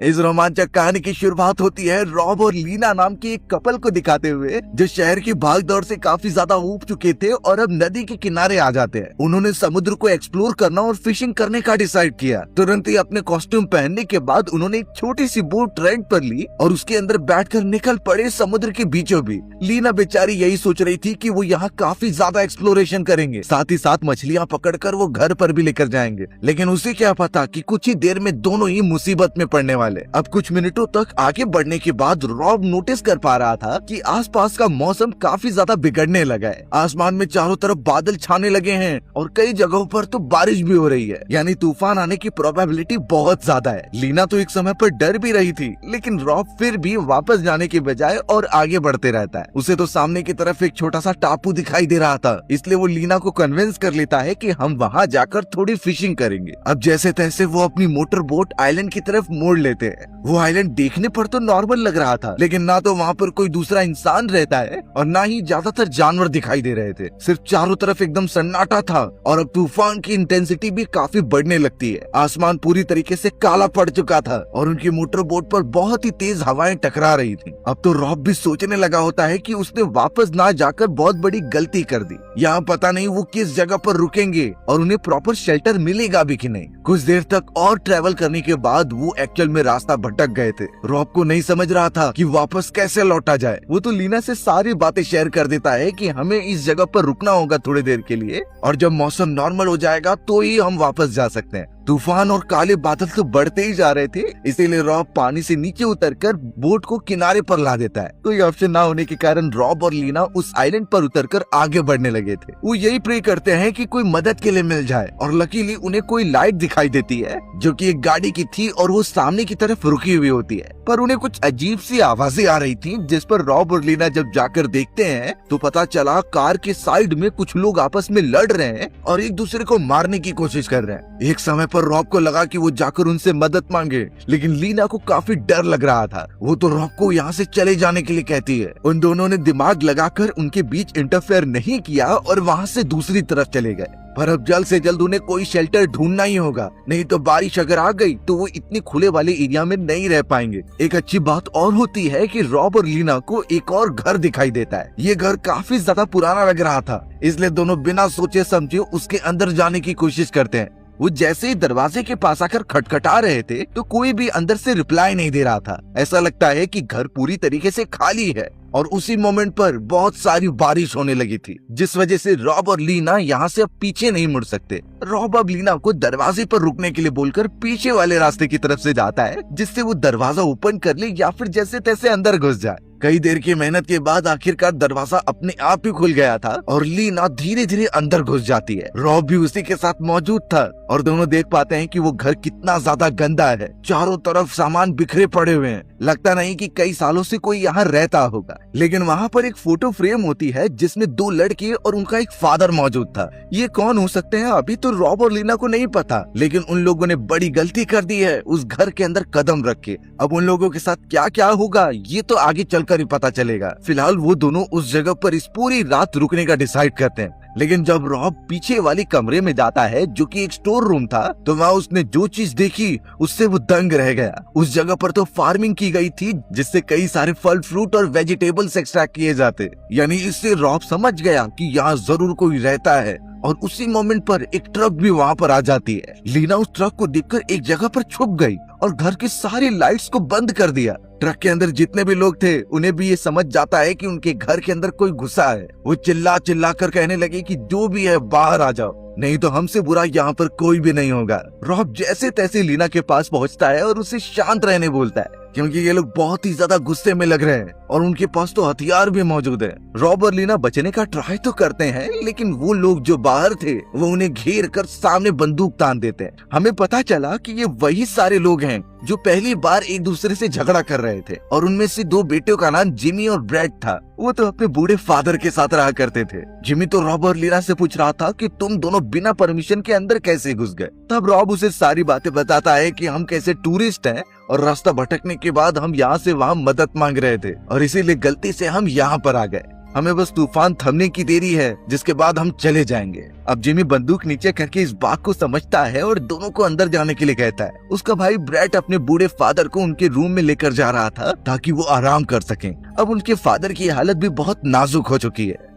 इस रोमांचक कहानी की शुरुआत होती है रॉब और लीना नाम के एक कपल को दिखाते हुए, जो शहर की भागदौड़ से काफी ज्यादा ऊब चुके थे और अब नदी के किनारे आ जाते हैं। उन्होंने समुद्र को एक्सप्लोर करना और फिशिंग करने का डिसाइड किया। तुरंत ही अपने कॉस्ट्यूम पहनने के बाद उन्होंने एक छोटी सी बोट रेंट पर ली और उसके अंदर बैठकर निकल पड़े समुद्र के बीचों बीच। लीना बेचारी यही सोच रही थी कि वो यहाँ काफी ज्यादा एक्सप्लोरेशन करेंगे, साथ ही साथ मछलियाँ पकड़कर वो घर पर भी लेकर जाएंगे। लेकिन उसे क्या पता कि कुछ ही देर में दोनों ही मुसीबत में पड़ने वाले। अब कुछ मिनटों तक आगे बढ़ने के बाद रॉब नोटिस कर पा रहा था कि आसपास का मौसम काफी ज्यादा बिगड़ने लगा है। आसमान में चारों तरफ बादल छाने लगे हैं और कई जगहों पर तो बारिश भी हो रही है, यानी तूफान आने की प्रोबेबिलिटी बहुत ज्यादा है। लीना तो एक समय पर डर भी रही थी, लेकिन रॉब फिर भी वापस जाने के बजाय और आगे बढ़ते रहता है। उसे तो सामने की तरफ एक छोटा सा टापू दिखाई दे रहा था, इसलिए वो लीना को कन्विंस कर लेता है कि हम वहाँ जाकर थोड़ी फिशिंग करेंगे। अब जैसे तैसे वो अपनी मोटर बोट आइलैंड की तरफ मोड़ लेते हैं। वो आइलैंड देखने पर तो नॉर्मल लग रहा था, लेकिन ना तो वहाँ पर कोई दूसरा इंसान रहता है और ना ही ज्यादातर जानवर दिखाई दे रहे थे। सिर्फ चारों तरफ एकदम सन्नाटा था और अब तूफान की इंटेंसिटी भी काफी बढ़ने लगती है। आसमान पूरी तरीके से काला पड़ चुका था और उनकी मोटर बोट पर बहुत ही तेज हवाएं टकरा रही थी। अब तो रॉब भी सोचने लगा होता है कि उसने वापस ना जाकर बहुत बड़ी गलती कर दी। यहाँ पता नहीं वो किस जगह पर रुकेंगे और उन्हें प्रॉपर शेल्टर मिलेगा भी कि नहीं। कुछ देर तक और ट्रेवल करने के बाद वो एक्चुअल में रास्ता भटक गए थे। रॉब को नहीं समझ रहा था कि वापस कैसे लौटा जाए। वो तो लीना से सारी बातें शेयर कर देता है कि हमें इस जगह पर रुकना होगा थोड़ी देर के लिए और जब मौसम नॉर्मल हो जाएगा तो ही हम वापस जा सकते हैं। तूफान और काले बादल तो बढ़ते ही जा रहे थे, इसीलिए रॉब पानी से नीचे उतरकर बोट को किनारे पर ला देता है। कोई ऑप्शन ना होने के कारण रॉब और लीना उस आइलैंड पर उतरकर आगे बढ़ने लगे थे। वो यही प्रे करते हैं कि कोई मदद के लिए मिल जाए और लकीली उन्हें कोई लाइट दिखाई देती है जो कि एक गाड़ी की थी और वो सामने की तरफ रुकी हुई होती है। पर उन्हें कुछ अजीब सी आवाजें आ रही थी, जिस पर रॉब और लीना जब जाकर देखते हैं तो पता चला कार के साइड में कुछ लोग आपस में लड़ रहे हैं और एक दूसरे को मारने की कोशिश कर रहे हैं। एक समय पर रॉब को लगा कि वो जाकर उनसे मदद मांगे, लेकिन लीना को काफी डर लग रहा था। वो तो रॉब को यहाँ से चले जाने के लिए कहती है। उन दोनों ने दिमाग लगाकर उनके बीच इंटरफेयर नहीं किया और वहाँ से दूसरी तरफ चले गए। पर अब जल्द से जल्द उन्हें कोई शेल्टर ढूंढना ही होगा, नहीं तो बारिश अगर आ गई तो वो इतने खुले वाले एरिया में नहीं रह पाएंगे। एक अच्छी बात और होती है कि रॉब और लीना को एक और घर दिखाई देता है। ये घर काफी ज्यादा पुराना लग रहा था, इसलिए दोनों बिना सोचे समझे उसके अंदर जाने की कोशिश करते हैं। वो जैसे ही दरवाजे के पास आकर खटखटा रहे थे तो कोई भी अंदर से रिप्लाई नहीं दे रहा था। ऐसा लगता है कि घर पूरी तरीके से खाली है और उसी मोमेंट पर बहुत सारी बारिश होने लगी थी, जिस वजह से रॉब और लीना यहाँ से अब पीछे नहीं मुड़ सकते। रॉब अब लीना को दरवाजे पर रुकने के लिए बोलकर पीछे वाले रास्ते की तरफ से जाता है, जिससे वो दरवाजा ओपन कर ले या फिर जैसे तैसे अंदर घुस जाए। कई देर की मेहनत के बाद आखिरकार दरवाजा अपने आप ही खुल गया था और लीना धीरे धीरे अंदर घुस जाती है। रॉब भी उसी के साथ मौजूद था और दोनों देख पाते हैं कि वो घर कितना ज्यादा गंदा है। चारों तरफ सामान बिखरे पड़े हुए हैं, लगता नहीं कि कई सालों से कोई यहाँ रहता होगा। लेकिन वहाँ पर एक फोटो फ्रेम होती है जिसमें दो लड़के और उनका एक फादर मौजूद था। ये कौन हो सकते हैं अभी तो रॉब और लीना को नहीं पता, लेकिन उन लोगों ने बड़ी गलती कर दी है उस घर के अंदर कदम रख के। अब उन लोगों के साथ क्या क्या होगा ये तो आगे चलकर ही पता चलेगा। फिलहाल वो दोनों उस जगह पर इस पूरी रात रुकने का डिसाइड करते हैं। लेकिन जब रॉब पीछे वाली कमरे में जाता है जो कि एक स्टोर रूम था, तो वहाँ उसने जो चीज देखी उससे वो दंग रह गया। उस जगह पर तो फार्मिंग की गई थी जिससे कई सारे फल फ्रूट और वेजिटेबल्स एक्सट्रैक्ट किए जाते, यानी इससे रॉब समझ गया कि यहाँ जरूर कोई रहता है। और उसी मोमेंट पर एक ट्रक भी वहाँ पर आ जाती है। लीना उस ट्रक को देखकर एक जगह पर छुप गई और घर की सारी लाइट्स को बंद कर दिया। ट्रक के अंदर जितने भी लोग थे उन्हें भी ये समझ जाता है कि उनके घर के अंदर कोई घुसा है। वो चिल्ला चिल्ला कर कहने लगे कि जो भी है बाहर आ जाओ, नहीं तो हमसे बुरा यहाँ पर कोई भी नहीं होगा। रॉब जैसे तैसे लीना के पास पहुँचता है और उसे शांत रहने बोलता है, क्योंकि ये लोग बहुत ही ज्यादा गुस्से में लग रहे हैं और उनके पास तो हथियार भी मौजूद है। रॉब और लीना बचने का ट्राई तो करते हैं, लेकिन वो लोग जो बाहर थे वो उन्हें घेर कर सामने बंदूक तान देते हैं। हमें पता चला कि ये वही सारे लोग हैं जो पहली बार एक दूसरे से झगड़ा कर रहे थे और उनमें से दो बेटों का नाम जिमी और ब्रैड था। वो तो अपने बूढ़े फादर के साथ रहा करते थे। जिमी तो रॉब और लीना से पूछ रहा था कि तुम दोनों बिना परमिशन के अंदर कैसे घुस गए। तब रॉब उसे सारी बातें बताता है कि हम कैसे टूरिस्ट हैं और रास्ता भटकने के बाद हम यहाँ से वहाँ मदद मांग रहे थे और इसीलिए गलती से हम यहाँ पर आ गए। हमें बस तूफान थमने की देरी है, जिसके बाद हम चले जाएंगे। अब जिमी बंदूक नीचे करके इस बात को समझता है और दोनों को अंदर जाने के लिए कहता है। उसका भाई ब्रैट अपने बूढ़े फादर को उनके रूम में लेकर जा रहा था ताकि वो आराम कर सकें। अब उनके फादर की हालत भी बहुत नाजुक हो चुकी है।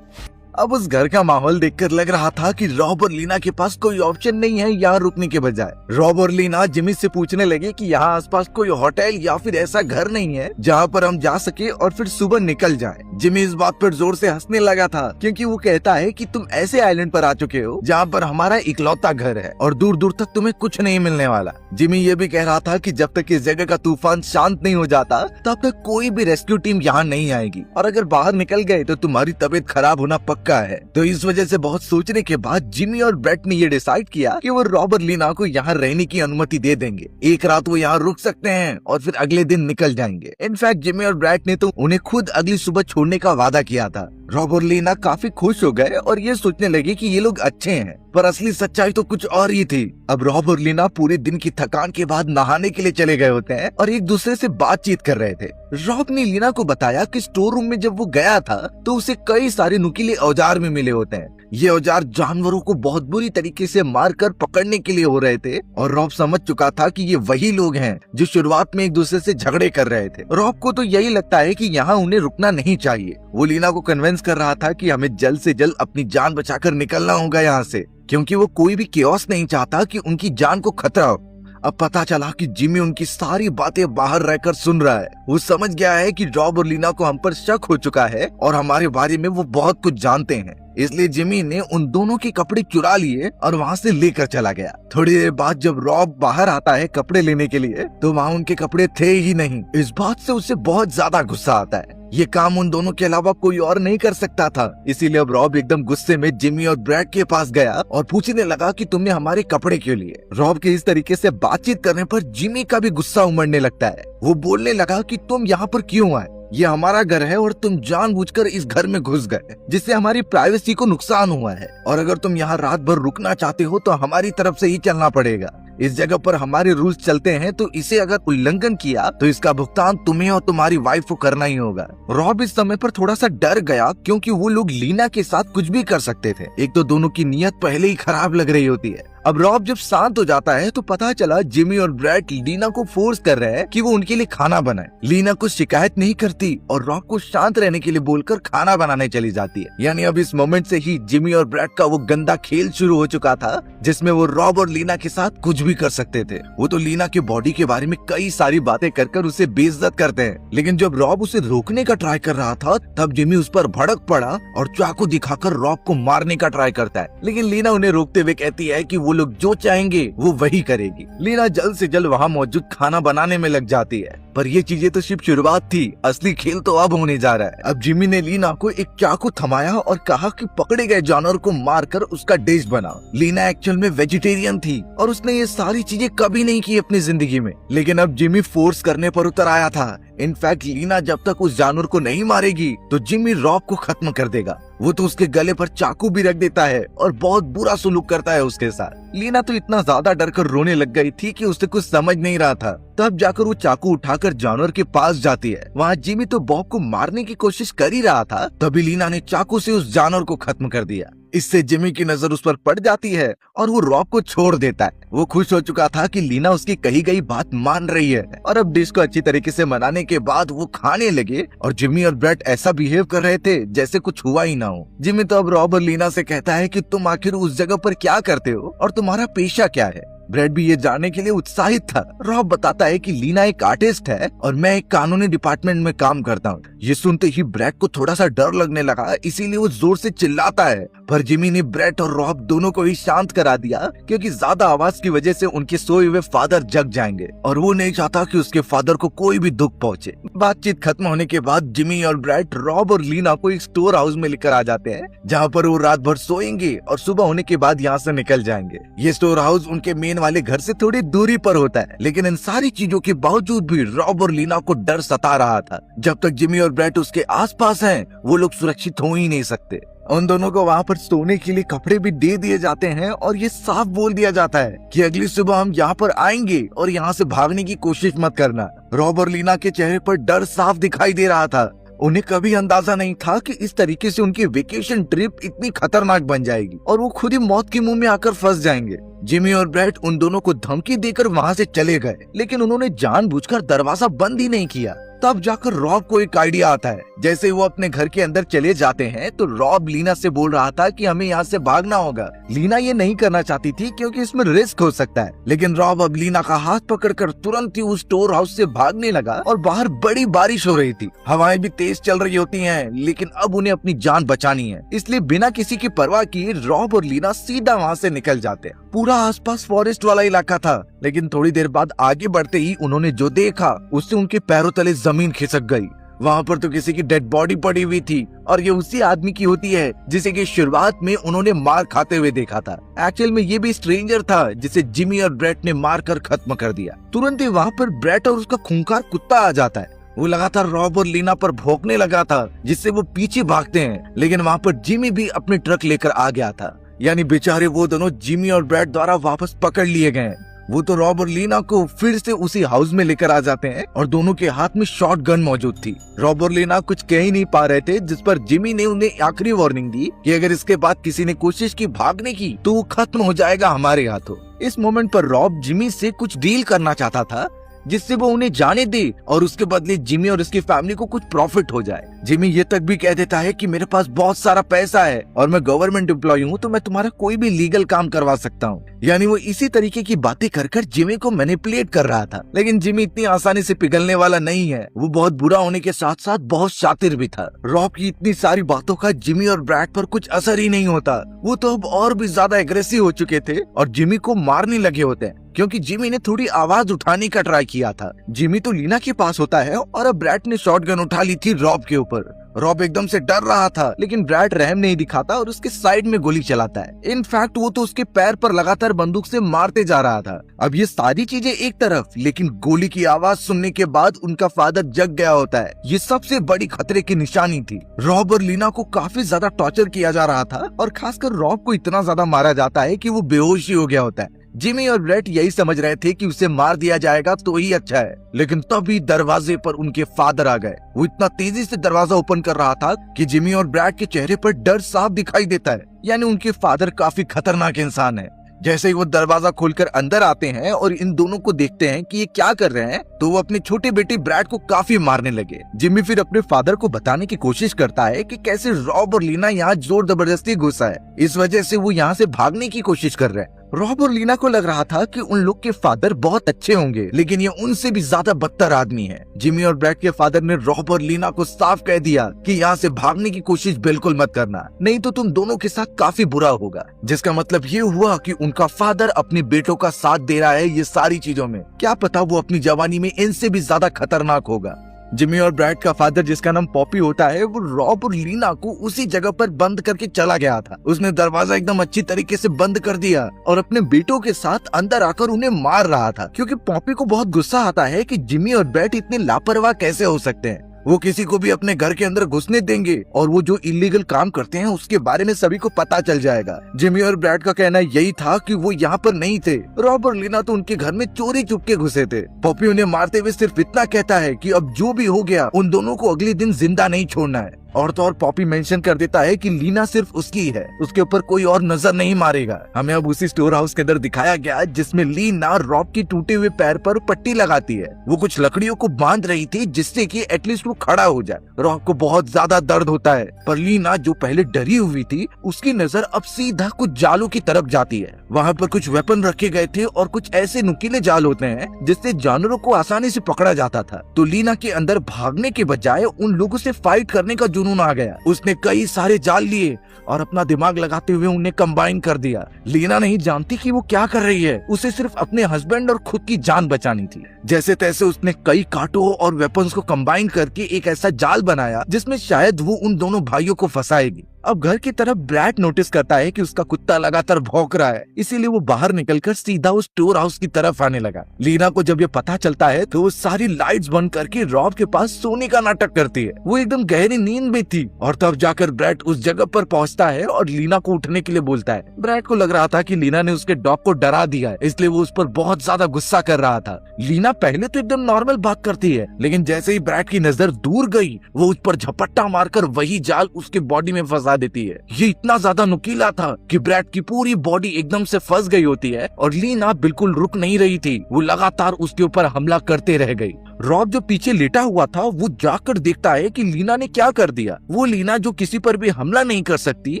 अब उस घर का माहौल देखकर लग रहा था कि रॉब और लीना के पास कोई ऑप्शन नहीं है यहाँ रुकने के बजाय। रॉब और लीना जिमी से पूछने लगे कि यहाँ आसपास कोई होटल या फिर ऐसा घर नहीं है जहाँ पर हम जा सके और फिर सुबह निकल जाएं। जिमी इस बात पर जोर से हंसने लगा था क्योंकि वो कहता है कि तुम ऐसे आइलैंड पर आ चुके हो जहाँ पर हमारा इकलौता घर है और दूर दूर तक तुम्हें कुछ नहीं मिलने वाला। जिमी ये भी कह रहा था कि जब तक इस जगह का तूफान शांत नहीं हो जाता तब तक कोई भी रेस्क्यू टीम यहाँ नहीं आएगी और अगर बाहर निकल गए तो तुम्हारी तबीयत खराब होना पक्का है। तो इस वजह से बहुत सोचने के बाद जिमी और ब्रैट ने ये डिसाइड किया कि वो रॉब और लीना को यहाँ रहने की अनुमति दे देंगे। एक रात वो यहाँ रुक सकते हैं और फिर अगले दिन निकल जाएंगे। इनफैक्ट जिमी और ब्रैट ने तो उन्हें खुद अगली सुबह छोड़ने का वादा किया था। रॉब और लीना काफी खुश हो गए और ये सोचने लगे कि ये लोग अच्छे हैं, पर असली सच्चाई तो कुछ और ही थी। अब रॉब और लीना पूरे दिन की थकान के बाद नहाने के लिए चले गए होते हैं और एक दूसरे से बातचीत कर रहे थे। रॉब ने लीना को बताया कि स्टोर रूम में जब वो गया था तो उसे कई सारे नुकीले औजार में मिले होते हैं। ये औजार जानवरों को बहुत बुरी तरीके से मारकर पकड़ने के लिए हो रहे थे और रॉब समझ चुका था कि ये वही लोग हैं जो शुरुआत में एक दूसरे से झगड़े कर रहे थे। रॉब को तो यही लगता है कि यहाँ उन्हें रुकना नहीं चाहिए। वो लीना को कन्विंस कर रहा था कि हमें जल्द से जल्द अपनी जान बचाकर निकलना होगा यहाँ से, क्योंकि वो कोई भी केओस नहीं चाहता कि उनकी जान को खतरा हो। अब पता चला कि जिमी उनकी सारी बातें बाहर रहकर सुन रहा है। वो समझ गया है कि रॉब और लीना को हम पर शक हो चुका है और हमारे बारे में वो बहुत कुछ जानते हैं। इसलिए जिमी ने उन दोनों के कपड़े चुरा लिए और वहाँ से लेकर चला गया। थोड़ी देर बाद जब रॉब बाहर आता है कपड़े लेने के लिए तो वहाँ उनके कपड़े थे ही नहीं। इस बात से उसे बहुत ज्यादा गुस्सा आता है। ये काम उन दोनों के अलावा कोई और नहीं कर सकता था। इसीलिए अब रॉब एकदम गुस्से में जिमी और ब्रैड के पास गया और पूछने लगा कि तुमने हमारे कपड़े क्यों लिए। रॉब के इस तरीके से बातचीत करने पर जिमी का भी गुस्सा उमड़ने लगता है। वो बोलने लगा कि तुम यहाँ पर क्यों आए, ये हमारा घर है और तुम जानबूझकर इस घर में घुस गए जिससे हमारी प्राइवेसी को नुकसान हुआ है और अगर तुम यहाँ रात भर रुकना चाहते हो तो हमारी तरफ से ही चलना पड़ेगा। इस जगह पर हमारे रूल्स चलते हैं तो इसे अगर उल्लंघन किया तो इसका भुगतान तुम्हें और तुम्हारी वाइफ को करना ही होगा। रॉब इस समय पर थोड़ा सा डर गया क्योंकि वो लोग लीना के साथ कुछ भी कर सकते थे। एक तो दोनों की नीयत पहले ही खराब लग रही होती है। अब रॉब जब शांत हो जाता है तो पता चला जिमी और ब्रैड लीना को फोर्स कर रहे हैं कि वो उनके लिए खाना बनाए। लीना कुछ शिकायत नहीं करती और रॉब को शांत रहने के लिए बोलकर खाना बनाने चली जाती है। यानी अब इस मोमेंट से ही जिमी और ब्रैड का वो गंदा खेल शुरू हो चुका था जिसमें वो रॉब और लीना के साथ कुछ भी कर सकते थे। वो तो लीना के बॉडी के बारे में कई सारी बातें कर उसे बेइज्जत करते हैं, लेकिन जब रॉब उसे रोकने का ट्राई कर रहा था तब जिमी उस पर भड़क पड़ा और चाकू दिखाकर रॉब को मारने का ट्राई करता है। लेकिन लीना उन्हें रोकते हुए कहती है कि वो लोग जो चाहेंगे वो वही करेगी। लीना जल्द से जल्द वहाँ मौजूद खाना बनाने में लग जाती है, पर ये चीजें तो सिर्फ शुरुआत थी, असली खेल तो अब होने जा रहा है। अब जिमी ने लीना को एक चाकू थमाया और कहा कि पकड़े गए जानवर को मारकर उसका डिश बनाओ। लीना एक्चुअल में वेजिटेरियन थी और उसने ये सारी चीजें कभी नहीं की अपनी जिंदगी में, लेकिन अब जिमी फोर्स करने पर उतर आया था। इनफैक्ट लीना जब तक उस जानवर को नहीं मारेगी तो जिमी रॉब को खत्म कर देगा। वो तो उसके गले पर चाकू भी रख देता है और बहुत बुरा सलूक करता है उसके साथ। लीना तो इतना ज्यादा डरकर रोने लग गई थी कि उसे कुछ समझ नहीं रहा था। तब जाकर वो चाकू उठाकर जानवर के पास जाती है। वहाँ जिमी तो बॉब को मारने की कोशिश कर ही रहा था, तभी लीना ने चाकू से उस जानवर को खत्म कर दिया। इससे जिमी की नजर उस पर पड़ जाती है और वो रॉब को छोड़ देता है। वो खुश हो चुका था कि लीना उसकी कही गई बात मान रही है और अब डिश को अच्छी तरीके से मनाने के बाद वो खाने लगे और जिमी और ब्रैड ऐसा बिहेव कर रहे थे जैसे कुछ हुआ ही ना हो। जिमी तो अब रॉब और लीना से कहता है कि तुम आखिर उस जगह पर क्या करते हो और तुम्हारा पेशा क्या है। ब्रैड भी ये जानने के लिए उत्साहित था। रॉब बताता है कि लीना एक आर्टिस्ट है और मैं एक कानूनी डिपार्टमेंट में काम करता हूँ। ये सुनते ही ब्रैड को थोड़ा सा डर लगने लगा, इसीलिए वो जोर से चिल्लाता है, पर जिमी ने ब्रैड और रॉब दोनों को ही शांत करा दिया क्योंकि ज्यादा आवाज की वजह से उनके सोए हुए फादर जग जाएंगे और वो नहीं चाहता कि उसके फादर को कोई भी दुख पहुंचे। बातचीत खत्म होने के बाद जिमी और ब्रैड रॉब और लीना को एक स्टोर हाउस में लेकर आ जाते हैं जहाँ पर वो रात भर सोएंगे और सुबह होने के बाद यहाँ से निकल जाएंगे। ये स्टोर हाउस उनके मेन वाले घर से थोड़ी दूरी पर होता है, लेकिन इन सारी चीजों के बावजूद भी रॉब और लीना को डर सता रहा था। जब तक जिमी और ब्रैड उसके आसपास हैं, वो लोग सुरक्षित हो ही नहीं सकते। उन दोनों को वहाँ पर सोने के लिए कपड़े भी दे दिए जाते हैं और ये साफ बोल दिया जाता है कि अगली सुबह हम यहाँ पर आएंगे और यहाँ से भागने की कोशिश मत करना। रॉब और लीना के चेहरे पर डर साफ दिखाई दे रहा था। उन्हें कभी अंदाजा नहीं था कि इस तरीके से उनकी वेकेशन ट्रिप इतनी खतरनाक बन जाएगी और वो खुद ही मौत के मुंह में आकर फंस जाएंगे। जिमी और ब्रैड उन दोनों को धमकी देकर वहाँ से चले गए, लेकिन उन्होंने जानबूझकर दरवाजा बंद ही नहीं किया। तब जाकर रॉब को एक आइडिया आता है। जैसे वो अपने घर के अंदर चले जाते हैं तो रॉब लीना से बोल रहा था कि हमें यहाँ से भागना होगा। लीना ये नहीं करना चाहती थी क्योंकि इसमें रिस्क हो सकता है, लेकिन रॉब अब लीना का हाथ पकड़कर तुरंत ही उस स्टोर हाउस से भागने लगा और बाहर बड़ी बारिश हो रही थी। हवाएं भी तेज चल रही होती हैं, लेकिन अब उन्हें अपनी जान बचानी है, इसलिए बिना किसी की परवाह किए रॉब और लीना सीधा वहाँ से निकल जाते हैं। पूरा आसपास फॉरेस्ट वाला इलाका था, लेकिन थोड़ी देर बाद आगे बढ़ते ही उन्होंने जो देखा उससे उनके पैरों तले जमीन खिसक गई। वहाँ पर तो किसी की डेड बॉडी पड़ी हुई थी और ये उसी आदमी की होती है जिसे कि शुरुआत में उन्होंने मार खाते हुए देखा था। एक्चुअल में ये भी स्ट्रेंजर था जिसे जिमी और ब्रेट ने मार कर खत्म कर दिया। तुरंत ही वहाँ पर ब्रेट और उसका खूंखार कुत्ता आ जाता है। वो लगातार रॉब और लीना पर भौंकने लगा था, जिससे वो पीछे भागते हैं, लेकिन वहाँ पर जिमी भी अपने ट्रक लेकर आ गया था। यानी बेचारे वो दोनों जिमी और ब्रेट द्वारा वापस पकड़ लिए गए। वो तो रॉब और लीना को फिर से उसी हाउस में लेकर आ जाते हैं और दोनों के हाथ में शॉट गन मौजूद थी। रॉब और लीना कुछ कह ही नहीं पा रहे थे, जिस पर जिमी ने उन्हें आखिरी वार्निंग दी कि अगर इसके बाद किसी ने कोशिश की भागने की तो वो खत्म हो जाएगा हमारे हाथों। इस मोमेंट पर रॉब जिमी से कुछ डील करना चाहता था जिससे वो उन्हें जाने दे और उसके बदले जिमी और उसकी फैमिली को कुछ प्रॉफिट हो जाए। जिमी ये तक भी कह देता है कि मेरे पास बहुत सारा पैसा है और मैं गवर्नमेंट एम्प्लॉय हूँ, तो मैं तुम्हारा कोई भी लीगल काम करवा सकता हूँ। यानी वो इसी तरीके की बातें कर कर जिमी को मैनिपुलेट कर रहा था, लेकिन जिमी इतनी आसानी से पिघलने वाला नहीं है। वो बहुत बुरा होने के साथ साथ बहुत शातिर भी था। रॉब की इतनी सारी बातों का जिमी और ब्रैड पर कुछ असर ही नहीं होता। वो तो अब और भी ज्यादा एग्रेसिव हो चुके थे और जिमी को मारने लगे होते हैं, क्योंकि जिमी ने थोड़ी आवाज उठाने का ट्राई किया था। जिमी तो लीना के पास होता है और अब ब्रैड ने शॉटगन उठा ली थी रॉब के ऊपर। रॉब एकदम से डर रहा था, लेकिन ब्रैड रहम नहीं दिखाता और उसके साइड में गोली चलाता है। इनफैक्ट वो तो उसके पैर पर लगातार बंदूक से मारते जा रहा था। अब ये सारी चीजें एक तरफ, लेकिन गोली की आवाज सुनने के बाद उनका फादर जग गया होता है। ये सबसे बड़ी खतरे की निशानी थी। रॉब और लीना को काफी ज्यादा टॉर्चर किया जा रहा था और खासकर रॉब को इतना ज्यादा मारा जाता है कि वो बेहोश ही हो गया होता है। जिमी और ब्रेट यही समझ रहे थे कि उसे मार दिया जाएगा तो ही अच्छा है, लेकिन तभी दरवाजे पर उनके फादर आ गए। वो इतना तेजी से दरवाजा ओपन कर रहा था कि जिमी और ब्रेट के चेहरे पर डर साफ दिखाई देता है। यानी उनके फादर काफी खतरनाक इंसान है। जैसे ही वो दरवाजा खोलकर अंदर आते हैं और इन दोनों को देखते हैं कि ये क्या कर रहे हैं, तो वो अपने छोटे बेटे ब्रैड को काफी मारने लगे। जिमी फिर अपने फादर को बताने की कोशिश करता है कि कैसे रॉब और लीना यहाँ जोर जबरदस्ती घुसा है, इस वजह से वो यहाँ से भागने की कोशिश कर रहे हैं। रॉब और लीना को लग रहा था कि उन लोग के फादर बहुत अच्छे होंगे, लेकिन ये उनसे भी ज्यादा बदतर आदमी है। जिमी और ब्रैड के फादर ने रॉब और लीना को साफ कह दिया कि यहाँ से भागने की कोशिश बिल्कुल मत करना, नहीं तो तुम दोनों के साथ काफी बुरा होगा। जिसका मतलब ये हुआ कि उनका फादर अपने बेटों का साथ दे रहा है ये सारी चीजों में। क्या पता वो अपनी जवानी में इनसे भी ज्यादा खतरनाक होगा। जिमी और ब्रैड का फादर, जिसका नाम पॉपी होता है, वो रॉब और लीना को उसी जगह पर बंद करके चला गया था। उसने दरवाजा एकदम अच्छी तरीके से बंद कर दिया और अपने बेटों के साथ अंदर आकर उन्हें मार रहा था, क्योंकि पॉपी को बहुत गुस्सा आता है कि जिमी और ब्रैड इतने लापरवाह कैसे हो सकते हैं। वो किसी को भी अपने घर के अंदर घुसने देंगे और वो जो इलीगल काम करते हैं उसके बारे में सभी को पता चल जाएगा। जिमी और ब्रैड का कहना यही था कि वो यहाँ पर नहीं थे। रॉब और लीना तो उनके घर में चोरी चुपके घुसे थे। पॉपी उन्हें मारते हुए सिर्फ इतना कहता है कि अब जो भी हो गया उन दोनों को अगले दिन जिंदा नहीं छोड़ना है। और तो और पॉपी मेंशन कर देता है कि लीना सिर्फ उसकी है, उसके ऊपर कोई और नजर नहीं मारेगा। हमें अब उसी स्टोर हाउस के अंदर दिखाया गया जिसमें लीना रॉब के टूटे हुए पैर पर पट्टी लगाती है। वो कुछ लकड़ियों को बांध रही थी जिससे कि एटलीस्ट वो खड़ा हो जाए। रॉब को बहुत ज्यादा दर्द होता है, पर लीना जो पहले डरी हुई थी उसकी नजर अब सीधा कुछ जालों की तरफ जाती है। वहाँ पर कुछ वेपन रखे गए थे और कुछ ऐसे नुकीले जाल होते हैं जिससे जानवरों को आसानी से पकड़ा जाता था। तो लीना के अंदर भागने के बजाय उन लोगों से फाइट करने का जुनून आ गया। उसने कई सारे जाल लिए और अपना दिमाग लगाते हुए उन्हें कंबाइन कर दिया। लीना नहीं जानती कि वो क्या कर रही है, उसे सिर्फ अपने हस्बैंड और खुद की जान बचानी थी। जैसे तैसे उसने कई कांटों और वेपन्स को कंबाइन करके एक ऐसा जाल बनाया जिसमें शायद वो उन दोनों भाइयों को फंसाएगी। अब घर की तरफ ब्रैड नोटिस करता है कि उसका कुत्ता लगातार भौंक रहा है, इसीलिए वो बाहर निकलकर सीधा उस स्टोर हाउस की तरफ आने लगा। लीना को जब ये पता चलता है तो वो सारी लाइट्स बंद करके रॉब के पास सोने का नाटक करती है। वो एकदम गहरी नींद में थी और तब जाकर ब्रैड उस जगह पर पहुंचता है और लीना को उठने के लिए बोलता है। ब्रैड को लग रहा था कि लीना ने उसके डॉग को डरा दिया है, इसलिए वो उस पर बहुत ज्यादा गुस्सा कर रहा था। लीना पहले तो एकदम नॉर्मल बात करती है, लेकिन जैसे ही ब्रैड की नजर दूर गई वो उस पर झपट्टा मारकर वही जाल उसके बॉडी में फंसा देती है। ये इतना ज्यादा नुकीला था कि ब्रैड की पूरी बॉडी एकदम से फंस गई होती है और लीना बिल्कुल रुक नहीं रही थी, वो लगातार उसके ऊपर हमला करते रह गई। रॉब जो पीछे लेटा हुआ था वो जाकर देखता है कि लीना ने क्या कर दिया। वो लीना जो किसी पर भी हमला नहीं कर सकती,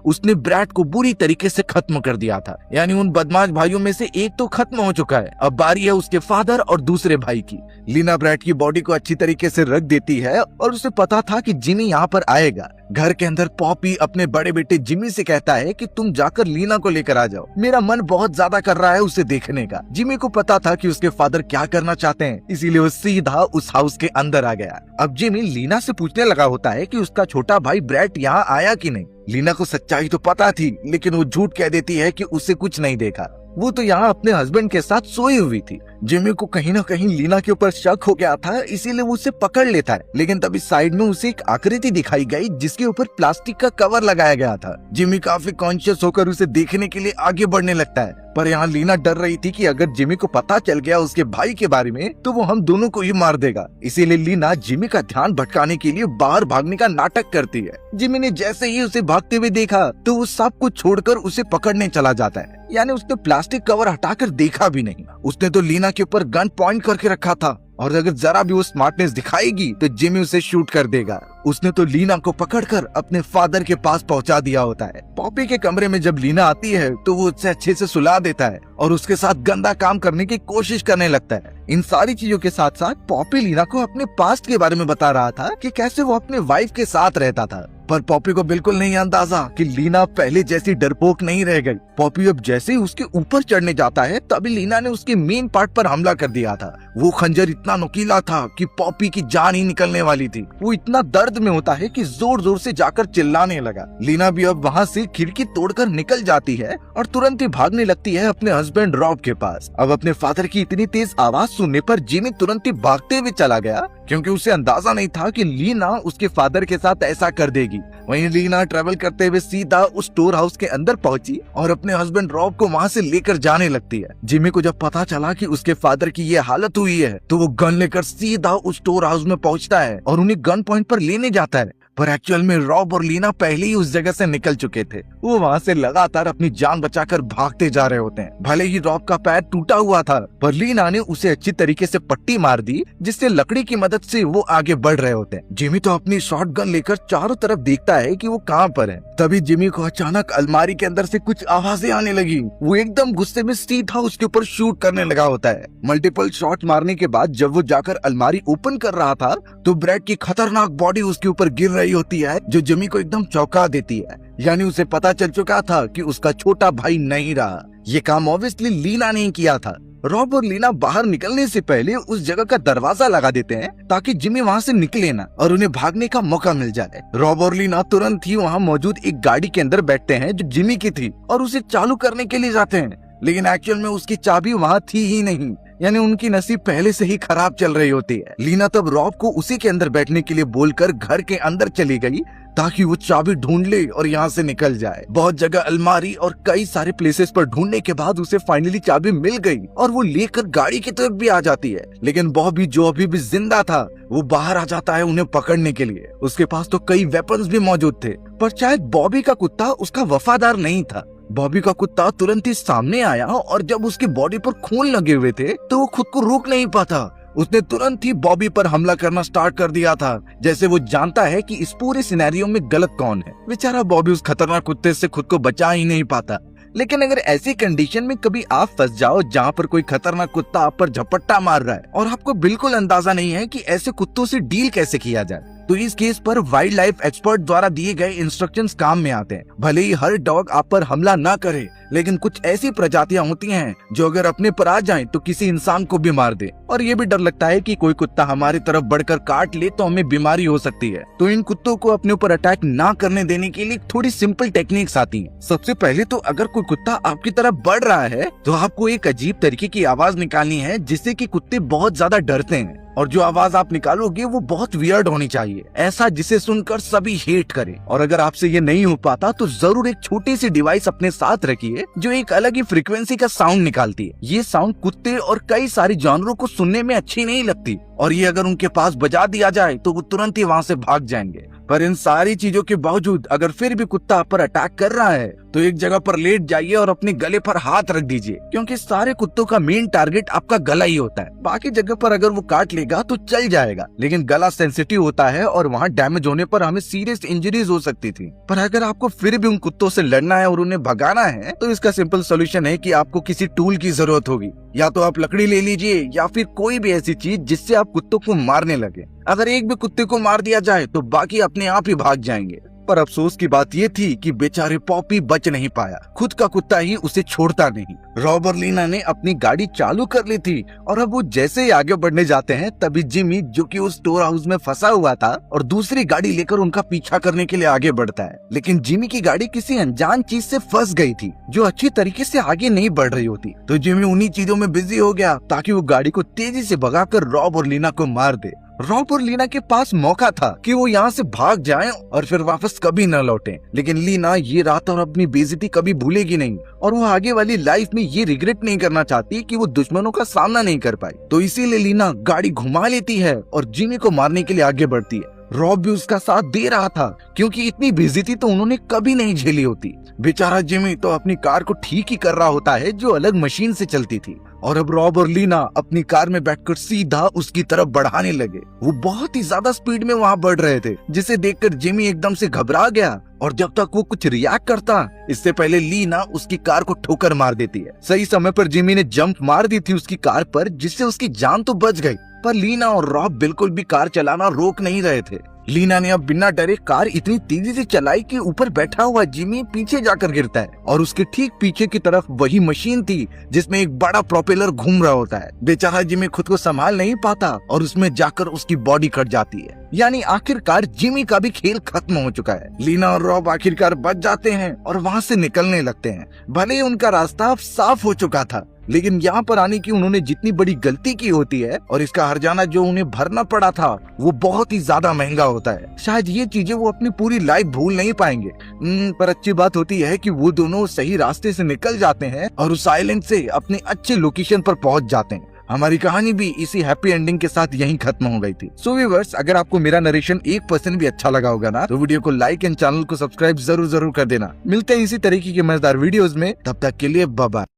उसने ब्रैड को बुरी तरीके से खत्म कर दिया था। यानी उन बदमाश भाइयों में से एक तो खत्म हो चुका है, अब बारी है उसके फादर और दूसरे भाई की। लीना ब्रैड की बॉडी को अच्छी तरीके से रख देती है और उसे पता था कि जिमी यहाँ पर आएगा। घर के अंदर पॉपी अपने बड़े बेटे जिमी से कहता है कि तुम जाकर लीना को लेकर आ जाओ, मेरा मन बहुत ज्यादा कर रहा है उसे देखने का। जिमी को पता था कि उसके फादर क्या करना चाहते हैं, इसीलिए वो सीधा उस हाउस के अंदर आ गया। अब जिमी लीना से पूछने लगा होता है कि उसका छोटा भाई ब्रैड यहाँ आया कि नहीं। लीना को सच्चाई तो पता थी, लेकिन वो झूठ कह देती है कि उसे कुछ नहीं देखा, वो तो यहाँ अपने हस्बैंड के साथ सोई हुई थी। जिमी को कहीं ना कहीं लीना के ऊपर शक हो गया था, इसीलिए वो उसे पकड़ लेता है, लेकिन तभी साइड में उसे एक आकृति दिखाई गई जिसके ऊपर प्लास्टिक का कवर लगाया गया था। जिमी काफी कॉन्शियस होकर उसे देखने के लिए आगे बढ़ने लगता है, पर यहाँ लीना डर रही थी कि अगर जिमी को पता चल गया उसके भाई के बारे में तो वो हम दोनों को ही मार देगा। इसीलिए लीना जिमी का ध्यान भटकाने के लिए बाहर भागने का नाटक करती है। जिमी ने जैसे ही उसे भागते हुए देखा तो वो सब कुछ छोड़कर उसे पकड़ने चला जाता है, यानी उसने प्लास्टिक कवर हटाकर देखा भी नहीं। उसने तो लीना के ऊपर गन पॉइंट करके रखा था और अगर जरा भी वो स्मार्टनेस दिखाएगी तो जिमी उसे शूट कर देगा। उसने तो लीना को पकड़कर अपने फादर के पास पहुंचा दिया होता है। पॉपी के कमरे में जब लीना आती है तो वो उससे अच्छे से सुला देता है और उसके साथ गंदा काम करने की कोशिश करने लगता है। इन सारी चीजों के साथ साथ पॉपी लीना को अपने पास्ट के बारे में बता रहा था कि कैसे वो अपने वाइफ के साथ रहता था, पर पॉपी को बिल्कुल नहीं अंदाजा कि लीना पहले जैसी डरपोक नहीं रह गई। पॉपी अब जैसे ही उसके ऊपर चढ़ने जाता है तभी लीना ने उसके मेन पार्ट पर हमला कर दिया था। वो खंजर इतना नुकीला था कि पॉपी की जान ही निकलने वाली थी। वो इतना दर्द में होता है कि जोर जोर से जाकर चिल्लाने लगा। लीना भी अब वहाँ से खिड़की तोड़कर निकल जाती है और तुरंत ही भागने लगती है अपने हस्बैंड रॉब के पास। अब अपने फादर की इतनी तेज आवाज सुनने पर जिमी तुरंत ही भागते हुए चला गया, क्योंकि उसे अंदाजा नहीं था कि लीना उसके फादर के साथ ऐसा कर देगी। वहीं लीना ट्रेवल करते हुए सीधा उस स्टोर हाउस के अंदर पहुंची और अपने हस्बैंड रॉब को वहां से लेकर जाने लगती है। जिमी को जब पता चला कि उसके फादर की ये हालत हुई है तो वो गन लेकर सीधा उस स्टोर हाउस में पहुंचता है और उन्हें गन पॉइंट पर लेने जाता है, पर एक्चुअल में रॉब और लीना पहले ही उस जगह से निकल चुके थे। वो वहाँ से लगातार अपनी जान बचाकर भागते जा रहे होते हैं। भले ही रॉब का पैर टूटा हुआ था, पर लीना ने उसे अच्छी तरीके से पट्टी मार दी, जिससे लकड़ी की मदद से वो आगे बढ़ रहे होते हैं। जिमी तो अपनी शॉटगन लेकर चारों तरफ देखता है कि वो कहाँ पर है। तभी जिमी को अचानक अलमारी के अंदर से कुछ आवाजें आने लगी। वो एकदम गुस्से में सीधा उसके ऊपर शूट करने लगा होता है। मल्टीपल शॉट मारने के बाद जब वो जाकर अलमारी ओपन कर रहा था तो ब्रैड की खतरनाक बॉडी उसके ऊपर गिर रही होती है, जो जिमी को एकदम चौंका देती है। यानी उसे पता चल चुका था कि उसका छोटा भाई नहीं रहा। ये काम ऑब्वियसली लीना ने किया था। रॉब और लीना बाहर निकलने से पहले उस जगह का दरवाजा लगा देते हैं ताकि जिमी वहाँ से निकले ना और उन्हें भागने का मौका मिल जाए। रॉब और लीना तुरंत ही वहाँ मौजूद एक गाड़ी के अंदर बैठते हैं जो जिमी की थी और उसे चालू करने के लिए जाते हैं, लेकिन एक्चुअल में उसकी चाबी वहाँ थी ही नहीं। यानी उनकी नसीब पहले से ही खराब चल रही होती है। लीना तब रॉब को उसी के अंदर बैठने के लिए बोलकर घर के अंदर चली गई ताकि वो चाबी ढूंढ ले और यहाँ से निकल जाए। बहुत जगह अलमारी और कई सारे प्लेसेस पर ढूंढने के बाद उसे फाइनली चाबी मिल गई और वो लेकर गाड़ी की तरफ भी आ जाती है। लेकिन बॉबी जो अभी भी जिंदा था वो बाहर आ जाता है उन्हें पकड़ने के लिए। उसके पास तो कई वेपन्स भी मौजूद थे, पर शायद बॉबी का कुत्ता उसका वफादार नहीं था। बॉबी का कुत्ता तुरंत ही सामने आया और जब उसकी बॉडी पर खून लगे हुए थे तो वो खुद को रोक नहीं पाता। उसने तुरंत ही बॉबी पर हमला करना स्टार्ट कर दिया था, जैसे वो जानता है कि इस पूरे सिनेरियो में गलत कौन है। बेचारा बॉबी उस खतरनाक कुत्ते से खुद को बचा ही नहीं पाता। लेकिन अगर ऐसी कंडीशन में कभी आप फंस जाओ जहाँ पर कोई खतरनाक कुत्ता आप पर झपट्टा मार रहा है और आपको बिल्कुल अंदाजा नहीं है कि ऐसे कुत्तों से डील कैसे किया जाए, तो इस केस पर वाइल्ड लाइफ एक्सपर्ट द्वारा दिए गए इंस्ट्रक्शंस काम में आते हैं। भले ही हर डॉग आप पर हमला ना करे, लेकिन कुछ ऐसी प्रजातियां होती हैं जो अगर अपने पर आ जाएं तो किसी इंसान को भी मार दे। और ये भी डर लगता है कि कोई कुत्ता हमारी तरफ बढ़कर काट ले तो हमें बीमारी हो सकती है। तो इन कुत्तों को अपने ऊपर अटैक ना करने देने के लिए थोड़ी सिंपल टेक्निक्स आती हैं। सबसे पहले तो अगर कोई कुत्ता आपकी तरफ बढ़ रहा है तो आपको एक अजीब तरीके की आवाज निकालनी है जिससे कि कुत्ते बहुत ज्यादा डरते हैं, और जो आवाज आप निकालोगे वो बहुत वियर्ड होनी चाहिए, ऐसा जिसे सुनकर सभी हेट करें। और अगर आपसे ये नहीं हो पाता तो जरूर एक छोटी सी डिवाइस अपने साथ रखिए जो एक अलग ही फ्रीक्वेंसी का साउंड निकालती है। ये साउंड कुत्ते और कई सारे जानवरों को सुनने में अच्छी नहीं लगती, और ये अगर उनके पास बजा दिया जाए तो वो तुरंत ही वहाँ से भाग जाएंगे। पर इन सारी चीजों के बावजूद अगर फिर भी कुत्ता आप पर अटैक कर रहा है तो एक जगह पर लेट जाइए और अपने गले पर हाथ रख दीजिए, क्योंकि सारे कुत्तों का मेन टारगेट आपका गला ही होता है। बाकी जगह पर अगर वो काट लेगा तो चल जाएगा, लेकिन गला सेंसिटिव होता है और वहाँ डैमेज होने पर हमें सीरियस इंजरीज हो सकती थी। पर अगर आपको फिर भी उन कुत्तों से लड़ना है और उन्हें भगाना है तो इसका सिंपल सोल्यूशन है कि आपको किसी टूल की जरूरत होगी। या तो आप लकड़ी ले लीजिए या फिर कोई भी ऐसी चीज जिससे आप कुत्तों को मारने लगे। अगर एक भी कुत्ते को मार दिया जाए तो बाकी अपने आप ही भाग जाएंगे। पर अफसोस की बात ये थी कि बेचारे पॉपी बच नहीं पाया, खुद का कुत्ता ही उसे छोड़ता नहीं। रॉब और लीना ने अपनी गाड़ी चालू कर ली थी और अब वो जैसे ही आगे बढ़ने जाते हैं तभी जिमी, जो कि उस स्टोर हाउस में फंसा हुआ था, और दूसरी गाड़ी लेकर उनका पीछा करने के लिए आगे बढ़ता है। लेकिन जिमी की गाड़ी किसी अनजान चीज से फंस गई थी जो अच्छी तरीके से आगे नहीं बढ़ रही होती। तो जिमी उन्हीं चीजों में बिजी हो गया ताकि वो गाड़ी को तेजी से भगाकर रॉब और लीना को मार दे। रॉब और लीना के पास मौका था कि वो यहाँ से भाग जाएं और फिर वापस कभी न लौटें, लेकिन लीना ये रात और अपनी बेइज्जती कभी भूलेगी नहीं, और वो आगे वाली लाइफ में ये रिग्रेट नहीं करना चाहती कि वो दुश्मनों का सामना नहीं कर पाई। तो इसीलिए लीना गाड़ी घुमा लेती है और जिमी को मारने के लिए आगे बढ़ती है। रॉब भी उसका साथ दे रहा था क्योंकि इतनी बेइज्जती तो उन्होंने कभी नहीं झेली होती। बेचारा जिमी तो अपनी कार को ठीक ही कर रहा होता है जो अलग मशीन से चलती थी, और अब रॉब और लीना अपनी कार में बैठकर सीधा उसकी तरफ बढ़ाने लगे। वो बहुत ही ज्यादा स्पीड में वहाँ बढ़ रहे थे, जिसे देखकर जिमी एकदम से घबरा गया, और जब तक वो कुछ रिएक्ट करता इससे पहले लीना उसकी कार को ठोकर मार देती है। सही समय पर जिमी ने जंप मार दी थी उसकी कार पर, जिससे उसकी जान तो बच गई, पर लीना और रॉब बिल्कुल भी कार चलाना रोक नहीं रहे थे। लीना ने अब बिना डरे कार इतनी तेजी से चलाई कि ऊपर बैठा हुआ जिमी पीछे जाकर गिरता है, और उसके ठीक पीछे की तरफ वही मशीन थी जिसमें एक बड़ा प्रोपेलर घूम रहा होता है। बेचारा जिमी खुद को संभाल नहीं पाता और उसमें जाकर उसकी बॉडी कट जाती है। यानी आखिरकार जिमी का भी खेल खत्म हो चुका है। लीना और रॉब आखिरकार बच जाते हैं और वहाँ से निकलने लगते हैं। भले ही उनका रास्ता अब साफ हो चुका था, लेकिन यहाँ पर आने की उन्होंने जितनी बड़ी गलती की होती है और इसका हर्जाना जो उन्हें भरना पड़ा था वो बहुत ही ज्यादा महंगा होता है। शायद ये चीजें वो अपनी पूरी लाइफ भूल नहीं पाएंगे। पर अच्छी बात होती है कि वो दोनों सही रास्ते से निकल जाते हैं और उस आइलैंड से अपने अच्छे लोकेशन पर पहुंच जाते हैं। हमारी कहानी भी इसी हैप्पी एंडिंग के साथ यहीं खत्म हो गई थी। सो व्यूअर्स, अगर आपको मेरा नरेशन 1% भी अच्छा लगा होगा ना, तो वीडियो को लाइक एंड चैनल को सब्सक्राइब जरूर कर देना। मिलते हैं इसी तरीके के मजेदार वीडियोस में, तब तक के लिए बाय बाय।